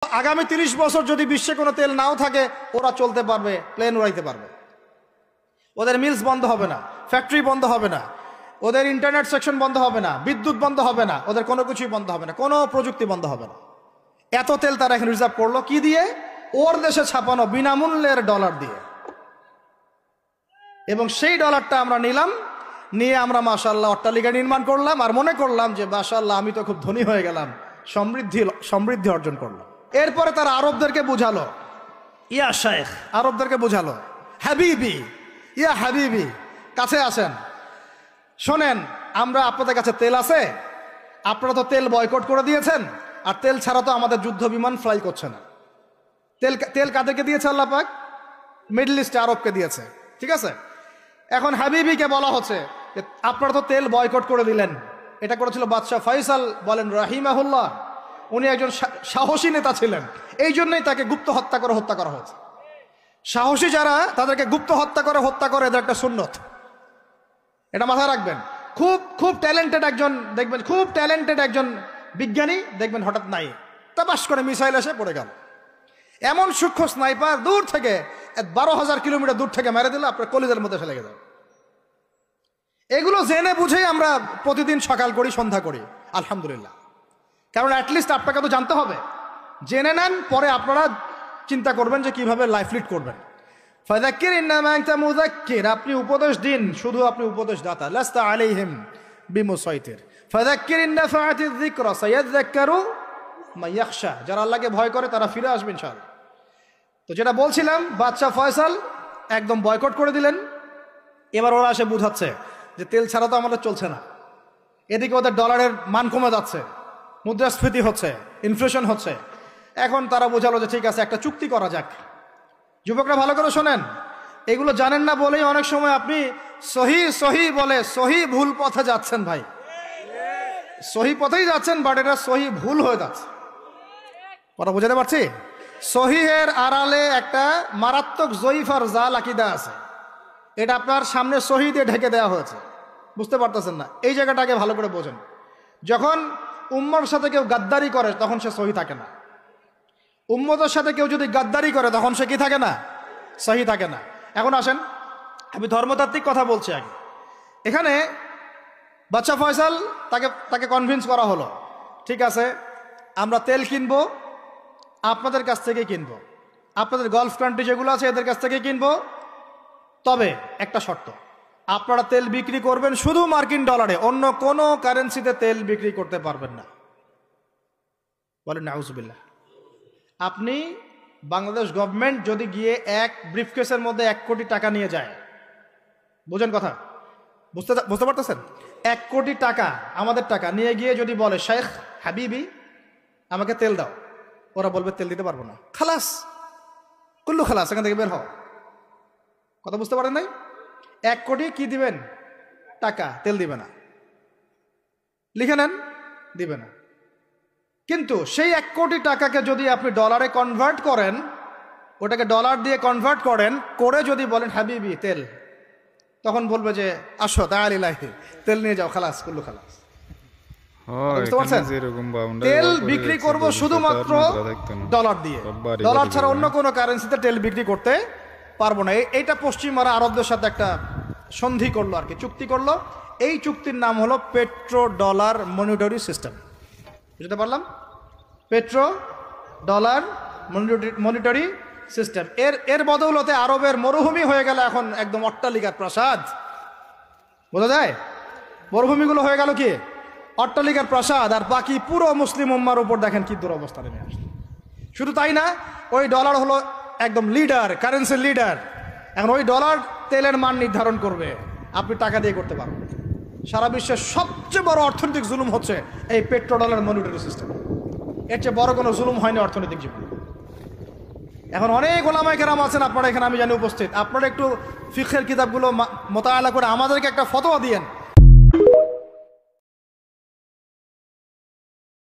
আগামী 30 বছর যদি বিশ্বে কোনো তেল নাও থাকে, ওরা চলতে পারবে, প্লেন উড়াইতে পারবে। ওদের মিলস বন্ধ হবে না, ফ্যাক্টরি বন্ধ হবে না, ওদের ইন্টারনেট সেকশন বন্ধ হবে না, বিদ্যুৎ বন্ধ হবে না, ওদের কোনো কিছুই বন্ধ হবে না, কোনো প্রযুক্তি বন্ধ হবে না। এত তেল তারা এখন রিজার্ভ করলো কি দিয়ে? ওর দেশে ছাপানো বিনামূল্যের ডলার দিয়ে। এবং সেই ডলারটা আমরা নিলাম, নিয়ে আমরা মাশাআল্লাহ অট্টালিকা নির্মাণ করলাম, আর মনে করলাম যে মাশাআল্লাহ আমি তো খুব ধনী হয়ে গেলাম, সমৃদ্ধি অর্জন করলাম। এরপরে তারা আরবদেরকে বুঝালো, ইয়া শেখ, আরবদেরকে বুঝালো, হাবিবি, ইয়া হাবিবি, কাছে আসেন, শোনেন, আমরা আপনাদের কাছে তেল আছে, আপনারা তো তেল বয়কট করে দিয়েছেন, আর তেল ছাড়া তো আমাদের যুদ্ধ বিমান ফ্লাই করছে না। তেল কাদেরকে দিয়েছে আল্লাহ পাক? মিডল ইস্টে আরবকে দিয়েছে, ঠিক আছে। এখন হাবিবিকে বলা হচ্ছে যে আপনারা তো তেল বয়কট করে দিলেন। এটা করেছিল বাদশাহ ফয়সাল, বলেন রাহিমাহুল্লাহ। উনি একজন সাহসী নেতা ছিলেন, এই জন্যই তাকে গুপ্ত হত্যা করা হয়েছে। সাহসী যারা, তাদেরকে গুপ্ত হত্যা করে এদের একটা সুন্নত, এটা মাথায় রাখবেন। খুব ট্যালেন্টেড একজন দেখবেন, খুব ট্যালেন্টেড একজন বিজ্ঞানী দেখবেন, হঠাৎ নাই, তাপাস করে মিসাইল এসে পড়ে গেল। এমন সূক্ষ্ম স্নাইপার দূর থেকে 12,000 কিলোমিটার দূর থেকে মেরে দিল, আপনার কলিজার মধ্যে ফেলে গেল। এগুলো জেনে বুঝেই আমরা প্রতিদিন সকাল করি, সন্ধ্যা করি, আলহামদুলিল্লাহ। কারণ অ্যাটলিস্ট আপনাকে তো জানতে হবে, জেনে নেন, পরে আপনারা চিন্তা করবেন যে কিভাবে লাইফ লিড করবেন। ফাযাক্কির ইন্নামা আনতা মুযাক্কির, আপনি উপদেশ দিন, শুধু আপনি উপদেশ দাতা। লাস্তা আলাইহিম বিমুসাইতির। ফাযাক্কির ইন নাফাআতিয যিকরা সায়াযাক্কারু মান ইয়াখশা, যারা আল্লাহকে ভয় করে তারা ফিরে আসবে ইনশাআল্লাহ। তো যেটা বলছিলাম, বাদশাহ ফয়সাল একদম বয়কট করে দিলেন। এবার ওরা এসে বুঝাচ্ছে যে তেল ছাড়া তো আমাদের চলছে না। এদিকে ওদের ডলারের মান কমে যাচ্ছে, মুদ্রাস্ফীতি হচ্ছে, ইনফ্লেশন হচ্ছে। এখন তারা বোঝালো যে ঠিক আছে, একটা চুক্তি করা যাক। যুবকরা ভালো করে শোনেন, এগুলো জানেন না বলেই অনেক সময় আপনি সহি বলে সহি ভুল পথে যাচ্ছেন। ভাই, সহি পথেই যাচ্ছেন, বাট এটা সহি ভুল হয়ে যাচ্ছে। কথা বুঝাতে পারছি? সহিহের আড়ালে একটা মারাত্মক জয়ীফ আর জাল আকীদা আছে, এটা আপনার সামনে সহি দিয়ে ঢেকে দেওয়া হয়েছে, বুঝতে পারতেছেন না। এই জায়গাটাকে ভালো করে বোঝেন। যখন উম্মার সাথে কেউ গাদ্দারি করে তখন সে সহি থাকে না। উম্মতের সাথে কেউ যদি গাদ্দারি করে তখন সে কি থাকে না? সহি থাকে না। এখন আসেন, আমি ধর্মতাত্ত্বিক কথা বলছি আগে। এখানে বাদশাহ ফয়সাল, তাকে কনভিন্স করা হলো, ঠিক আছে আমরা তেল কিনবো, আপনাদের কাছ থেকে কিনবো, আপনাদের গলফ কান্ট্রি যেগুলো আছে এদের কাছ থেকে কিনবো, তবে একটা শর্ত, আপনারা তেল বিক্রি করবেন শুধু মার্কিন ডলারে, অন্য কোনো কারেন্সিতে তেল বিক্রি করতে পারবেন না। বলেন নাউজুবিল্লাহ। আপনি বাংলাদেশ গভর্নমেন্ট যদি গিয়ে এক ব্রিফকেসের মধ্যে 1 কোটি টাকা নিয়ে যায়, বুঝেন কথা, বুঝতে পারতেছেন? 1 কোটি টাকা, আমাদের টাকা নিয়ে গিয়ে যদি বলে শেখ হাবিবি আমাকে তেল দাও, ওরা বলবে তেল দিতে পারবো না, খালাস, কুল্লু খালাস, এখান থেকে বের হও। কথা বুঝতে পারেন নাই? 1 কোটি কি দিবেন? টাকা, তেল দিবে না, লিখে নেন, দিবে না। কিন্তু সেই 1 কোটি টাকাকে যদি আপনি ডলারে কনভার্ট করেন, ওটাকে ডলার দিয়ে কনভার্ট করেন, করে যদি বলেন হাবিবি তেল, তখন বলবে যে আসো তাআলিলাহি, তেল নিয়ে যাও, খালাস, কুল্লু খালাস। বুঝতে পারছেন? তেল বিক্রি করব শুধুমাত্র ডলার দিয়ে, ডলার ছাড়া অন্য কোনো কারেন্সিতে তেল বিক্রি করতে পারবো না। এইটা পশ্চিমারা আরবদের সাথে একটা সন্ধি করলো, আর কি চুক্তি করলো। এই চুক্তির নাম হলো পেট্রো ডলার মনিটরি সিস্টেম। বুঝতে পারলাম? Petro dollar monetary system. এর বদৌলতে আরবের মরুভূমি হয়ে গেল এখন একদম অট্টালিকার প্রাসাদ। বোঝা যায়? মরুভূমিগুলো হয়ে গেল কি অট্টালিকার প্রাসাদ, আর বাকি পুরো মুসলিম উম্মার উপর দেখেন কি দুরবস্থা নেমে আসছে। শুধু তাই না, ওই ডলার হলো একদম লিডার, কারেন্সির লিডার। এখন ওই ডলার তেলের মান নির্ধারণ করবে, আপনি টাকা দিয়ে করতে পারবেন। সারা বিশ্বের সবচেয়ে বড় অর্থনৈতিক জুলুম হচ্ছে এই পেট্রো ডলার মনিটরি সিস্টেম। এর চেয়ে বড় কোনো জুলুম হয়নি অর্থনৈতিক জীবনে। এখন অনেক ওলামায়ে কেরাম আছেন আপনারা এখানে, আমি জানি উপস্থিত, আপনারা একটু ফিকহের কিতাবগুলো মোতায়ালা করে আমাদেরকে একটা ফতোয়া দিয়েন।